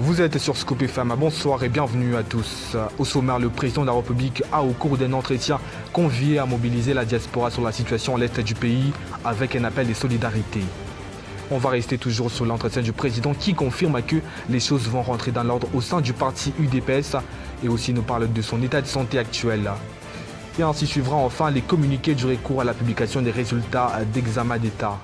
Vous êtes sur Scoop FM, bonsoir et bienvenue à tous. Au sommaire, le président de la République a au cours d'un entretien convié à mobiliser la diaspora sur la situation à l'est du pays avec un appel de solidarité. On va rester toujours sur l'entretien du président qui confirme que les choses vont rentrer dans l'ordre au sein du parti UDPS et aussi nous parle de son état de santé actuel. Et ainsi suivra enfin les communiqués du recours à la publication des résultats d'examen d'État.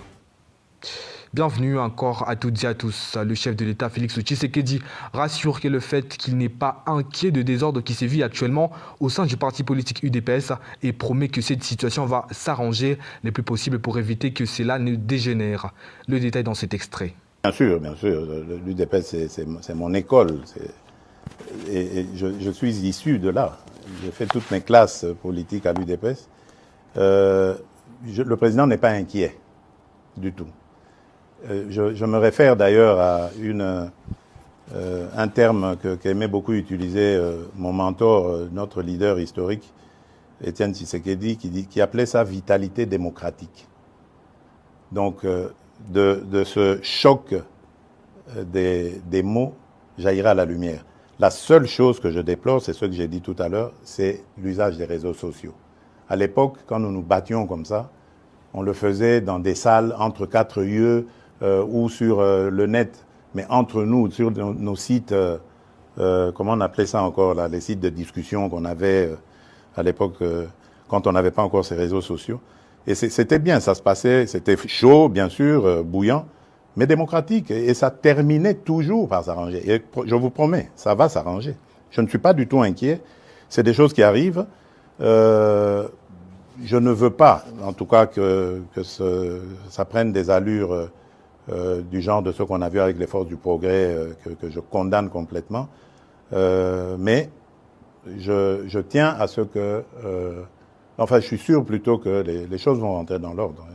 Bienvenue encore à toutes et à tous. Le chef de l'État, Félix Tshisekedi, rassure que le fait qu'il n'est pas inquiet de désordre qui sévit actuellement au sein du parti politique UDPS et promet que cette situation va s'arranger le plus possible pour éviter que cela ne dégénère. Le détail dans cet extrait. Bien sûr. L'UDPS, c'est mon école. Et je suis issu de là. J'ai fait toutes mes classes politiques à l'UDPS. Le président n'est pas inquiet du tout. Je me réfère d'ailleurs à un terme qu'aimait beaucoup utiliser mon mentor, notre leader historique, Étienne Tshisekedi, qui appelait ça vitalité démocratique. Donc, de ce choc des mots jaillira la lumière. La seule chose que je déplore, c'est ce que j'ai dit tout à l'heure, c'est l'usage des réseaux sociaux. À l'époque, quand nous nous battions comme ça, on le faisait dans des salles entre quatre yeux, ou sur le net, mais entre nous, sur nos sites, comment on appelait ça encore, là, les sites de discussion qu'on avait à l'époque, quand on n'avait pas encore ces réseaux sociaux. Et c'était bien, ça se passait, c'était chaud, bien sûr, bouillant, mais démocratique. Et ça terminait toujours par s'arranger. Et je vous promets, ça va s'arranger. Je ne suis pas du tout inquiet. C'est des choses qui arrivent. Je ne veux pas, en tout cas, que ça prenne des allures du genre de ce qu'on a vu avec les forces du progrès, que je condamne complètement. Mais je tiens à ce que... enfin, je suis sûr plutôt que les choses vont rentrer dans l'ordre.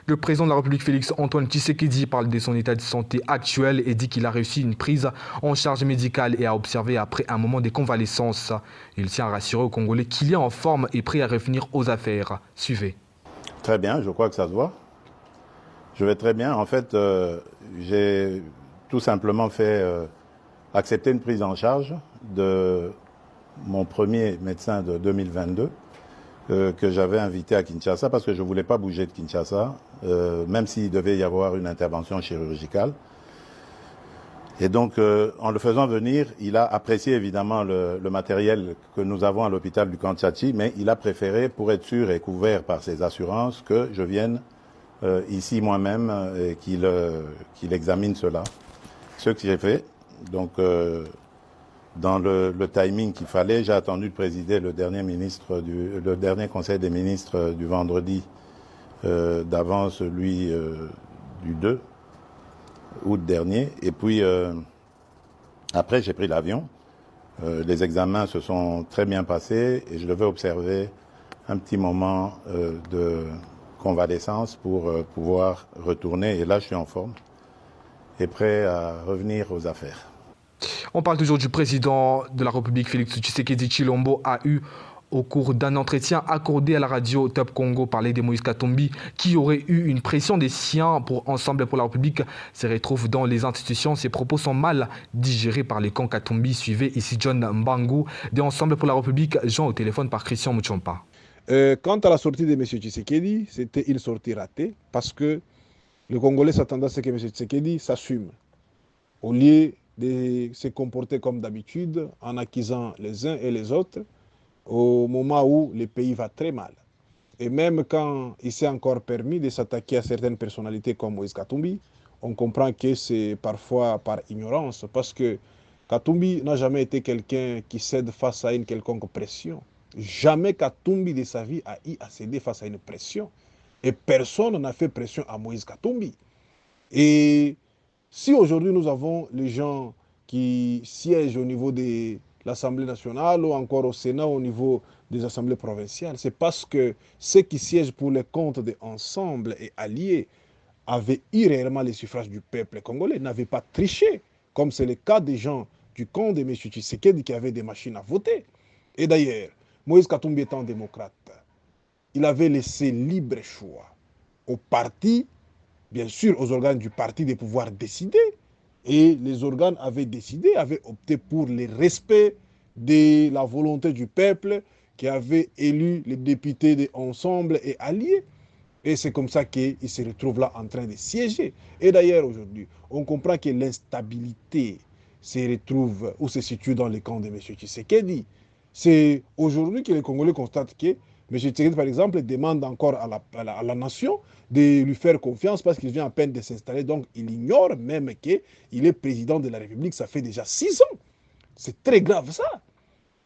Le président de la République, Félix Antoine Tshisekedi, parle de son état de santé actuel et dit qu'il a réussi une prise en charge médicale et a observé après un moment de convalescence. Il tient à rassurer aux Congolais qu'il est en forme et prêt à revenir aux affaires. Suivez. Très bien, je crois que ça se voit. Je vais très bien. En fait, j'ai tout simplement fait accepter une prise en charge de mon premier médecin de 2022 que j'avais invité à Kinshasa parce que je ne voulais pas bouger de Kinshasa, même s'il devait y avoir une intervention chirurgicale. Et donc, en le faisant venir, il a apprécié évidemment le matériel que nous avons à l'hôpital du Camp Tchatchi, mais il a préféré, pour être sûr et couvert par ses assurances, que je vienne ici moi-même et qu'il examine cela. Ce que j'ai fait. Donc, dans le timing qu'il fallait, j'ai attendu de présider le dernier conseil des ministres du vendredi d'avant celui du 2 août dernier. Et puis, après, j'ai pris l'avion. Les examens se sont très bien passés et je devais observer un petit moment de convalescence pour pouvoir retourner. Et là, je suis en forme et prêt à revenir aux affaires. On parle toujours du président de la République, Félix Tshisekedi Tshilombo, a eu au cours d'un entretien accordé à la radio Top Congo parler de Moïse Katumbi qui aurait eu une pression des siens pour Ensemble pour la République se retrouve dans les institutions. Ses propos sont mal digérés par les camps Katumbi. Suivez ici John Mbangu de Ensemble pour la République, joint au téléphone par Christian Muchompa. Quant à la sortie de M. Tshisekedi, c'était une sortie ratée parce que le Congolais s'attendait à ce que M. Tshisekedi s'assume. Au lieu de se comporter comme d'habitude en accusant les uns et les autres au moment où le pays va très mal. Et même quand il s'est encore permis de s'attaquer à certaines personnalités comme Moïse Katumbi, on comprend que c'est parfois par ignorance parce que Katumbi n'a jamais été quelqu'un qui cède face à une quelconque pression. Jamais Katumbi de sa vie a eu à céder face à une pression. Et personne n'a fait pression à Moïse Katumbi. Et si aujourd'hui nous avons les gens qui siègent au niveau de l'Assemblée nationale ou encore au Sénat au niveau des assemblées provinciales, c'est parce que ceux qui siègent pour les comptes de Ensemble et Alliés avaient eu réellement les suffrages du peuple congolais, n'avaient pas triché, comme c'est le cas des gens du camp de M. Tshisekedi qui avaient des machines à voter. Et d'ailleurs, Moïse Katumbi étant démocrate, il avait laissé libre choix au parti, bien sûr aux organes du parti de pouvoir décider Et les organes avaient décidé, avaient opté pour le respect de la volonté du peuple qui avait élu les députés de Ensemble et Alliés. Et c'est comme ça qu'ils se retrouvent là en train de siéger. Et d'ailleurs, aujourd'hui, on comprend que l'instabilité se retrouve ou se situe dans le camp de M. Tshisekedi. C'est aujourd'hui que les Congolais constatent que M. Tshisekedi, par exemple, demande encore à la nation de lui faire confiance parce qu'il vient à peine de s'installer. Donc, il ignore même qu'il est président de la République. Ça fait déjà 6 ans. C'est très grave ça.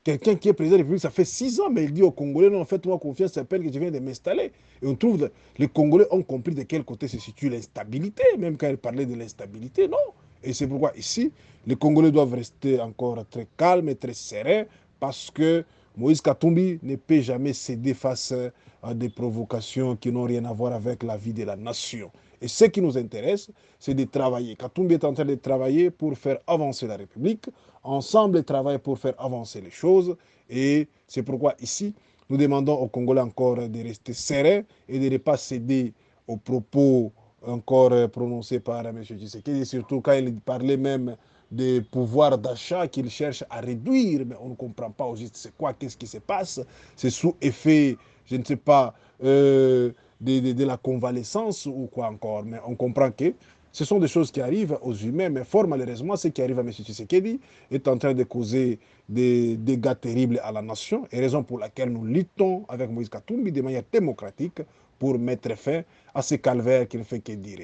Quelqu'un qui est président de la République, ça fait 6 ans, mais il dit aux Congolais, non, faites-moi confiance, c'est à peine que je viens de m'installer. Et on trouve, que les Congolais ont compris de quel côté se situe l'instabilité, même quand il parlait de l'instabilité, non. Et c'est pourquoi ici, les Congolais doivent rester encore très calmes et très sereins, parce que Moïse Katumbi ne peut jamais céder face à des provocations qui n'ont rien à voir avec la vie de la nation. Et ce qui nous intéresse, c'est de travailler. Katumbi est en train de travailler pour faire avancer la République. Ensemble, ils travaillent pour faire avancer les choses. Et c'est pourquoi ici, nous demandons aux Congolais encore de rester sereins et de ne pas céder aux propos encore prononcés par M. Tshisekedi, surtout quand il parlait même des pouvoirs d'achat qu'il cherche à réduire, mais on ne comprend pas au juste c'est quoi, qu'est-ce qui se passe. C'est sous effet, je ne sais pas, de la convalescence ou quoi encore, mais on comprend que ce sont des choses qui arrivent aux humains, mais fort malheureusement, ce qui arrive à M. Tshisekedi est en train de causer des dégâts terribles à la nation, et raison pour laquelle nous luttons avec Moïse Katumbi de manière démocratique pour mettre fin à ce calvaire qui ne fait que dire.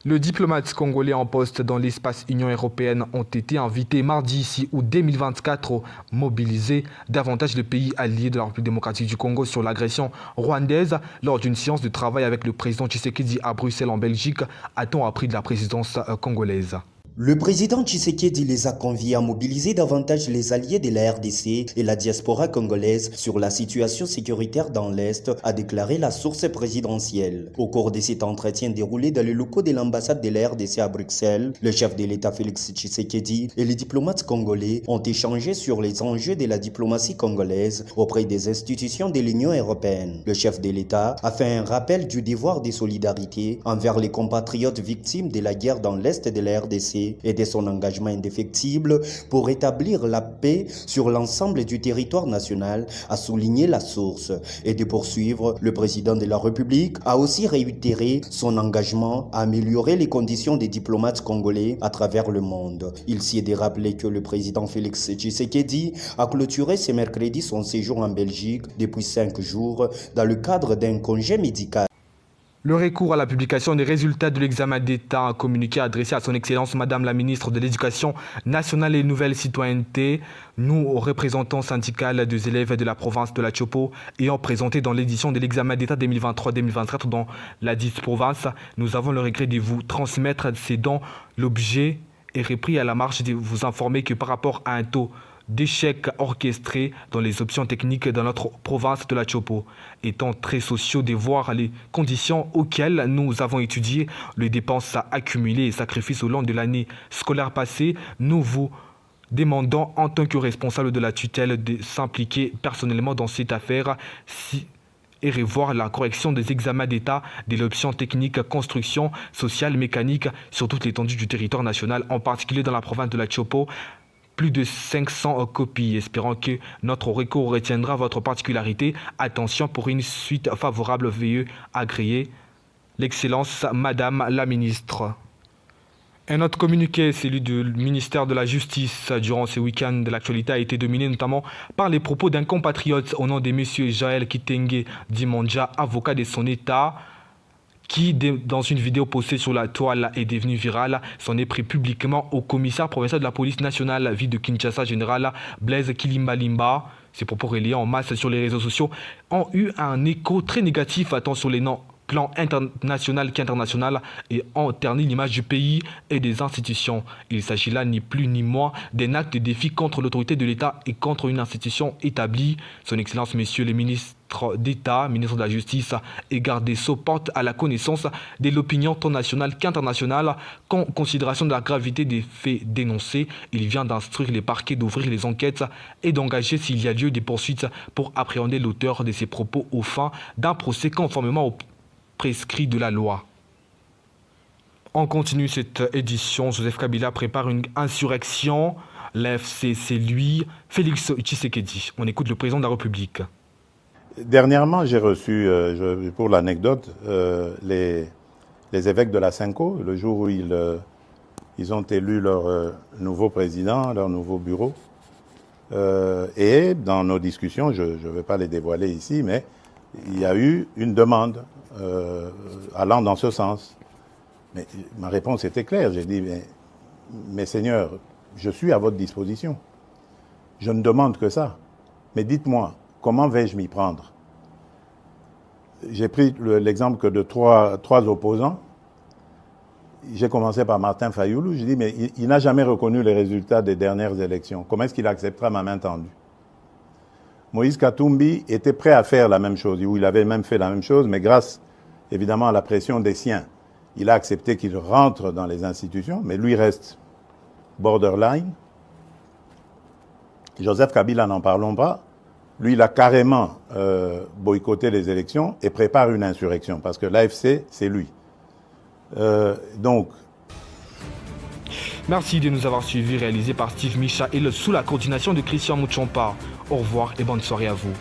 Le diplomate congolais en poste dans l'espace Union européenne ont été invités mardi 6 août 2024 à mobiliser davantage les pays alliés de la République démocratique du Congo sur l'agression rwandaise lors d'une séance de travail avec le président Tshisekedi à Bruxelles en Belgique, a-t-on appris de la présidence congolaise. Le président Tshisekedi les a conviés à mobiliser davantage les alliés de la RDC et la diaspora congolaise sur la situation sécuritaire dans l'Est, a déclaré la source présidentielle. Au cours de cet entretien déroulé dans les locaux de l'ambassade de la RDC à Bruxelles, le chef de l'État Félix Tshisekedi et les diplomates congolais ont échangé sur les enjeux de la diplomatie congolaise auprès des institutions de l'Union européenne. Le chef de l'État a fait un rappel du devoir de solidarité envers les compatriotes victimes de la guerre dans l'Est de la RDC et de son engagement indéfectible pour établir la paix sur l'ensemble du territoire national, a souligné la source. Et de poursuivre, le président de la République a aussi réitéré son engagement à améliorer les conditions des diplomates congolais à travers le monde. Il s'y est de rappeler que le président Félix Tshisekedi a clôturé ce mercredi son séjour en Belgique depuis 5 jours dans le cadre d'un congé médical. Le recours à la publication des résultats de l'examen d'État, un communiqué adressé à son Excellence Madame la Ministre de l'Éducation nationale et Nouvelle Citoyenneté, nous, représentants syndicales des élèves de la province de la Tchopo, ayant présenté dans l'édition de l'examen d'État 2023-2024 dans la dite province, nous avons le regret de vous transmettre ces dons. L'objet est repris à la marche de vous informer que par rapport à un taux d'échecs orchestrés dans les options techniques dans notre province de la Tchopo, étant très sociaux de voir les conditions auxquelles nous avons étudié les dépenses accumulées et sacrifices au long de l'année scolaire passée, nous vous demandons en tant que responsable de la tutelle de s'impliquer personnellement dans cette affaire et revoir la correction des examens d'État de l'option technique construction sociale mécanique sur toute l'étendue du territoire national, en particulier dans la province de la Tchopo. Plus de 500 copies, espérant que notre recours retiendra votre particularité. Attention, pour une suite favorable, veuillez agréer l'Excellence Madame la Ministre. Un autre communiqué, celui du ministère de la Justice, durant ce week-end de l'actualité, a été dominé notamment par les propos d'un compatriote au nom de M. Jaël Kitenge Dimondja, avocat de son État, qui, dans une vidéo postée sur la toile, est devenue virale, s'en est pris publiquement au commissaire provincial de la police nationale, ville de Kinshasa, général Blaise Kilimbalimba. Ces propos relayés en masse sur les réseaux sociaux ont eu un écho très négatif, tant sur les plan international qu'international, et ont terni l'image du pays et des institutions. Il s'agit là ni plus ni moins d'un acte de défi contre l'autorité de l'État et contre une institution établie. Son Excellence, Messieurs les ministres d'État, ministre de la Justice et garde des Sceaux, porte à la connaissance de l'opinion tant nationale qu'internationale qu'en considération de la gravité des faits dénoncés, il vient d'instruire les parquets d'ouvrir les enquêtes et d'engager, s'il y a lieu, des poursuites pour appréhender l'auteur de ces propos aux fins d'un procès conformément au prescrit de la loi. On continue cette édition. Joseph Kabila prépare une insurrection. L'AFC, c'est lui. Félix Tshisekedi. On écoute le président de la République. Dernièrement, j'ai reçu, pour l'anecdote, les évêques de la Cinco, le jour où ils ont élu leur nouveau président, leur nouveau bureau. Et dans nos discussions, je ne vais pas les dévoiler ici, mais il y a eu une demande allant dans ce sens. Mais ma réponse était claire. J'ai dit, mais Seigneur, je suis à votre disposition. Je ne demande que ça. Mais dites-moi, comment vais-je m'y prendre? J'ai pris l'exemple que de trois opposants. J'ai commencé par Martin Fayoulou. Je dis, mais il n'a jamais reconnu les résultats des dernières élections. Comment est-ce qu'il acceptera ma main tendue? Moïse Katumbi était prêt à faire la même chose. Il avait même fait la même chose, mais grâce, évidemment, à la pression des siens, il a accepté qu'il rentre dans les institutions, mais lui reste borderline. Joseph Kabila, n'en parlons pas. Lui, il a carrément boycotté les élections et prépare une insurrection, parce que l'AFC, c'est lui. Merci de nous avoir suivis, réalisé par Steve Micha et sous la coordination de Christian Mouchompa. Au revoir et bonne soirée à vous.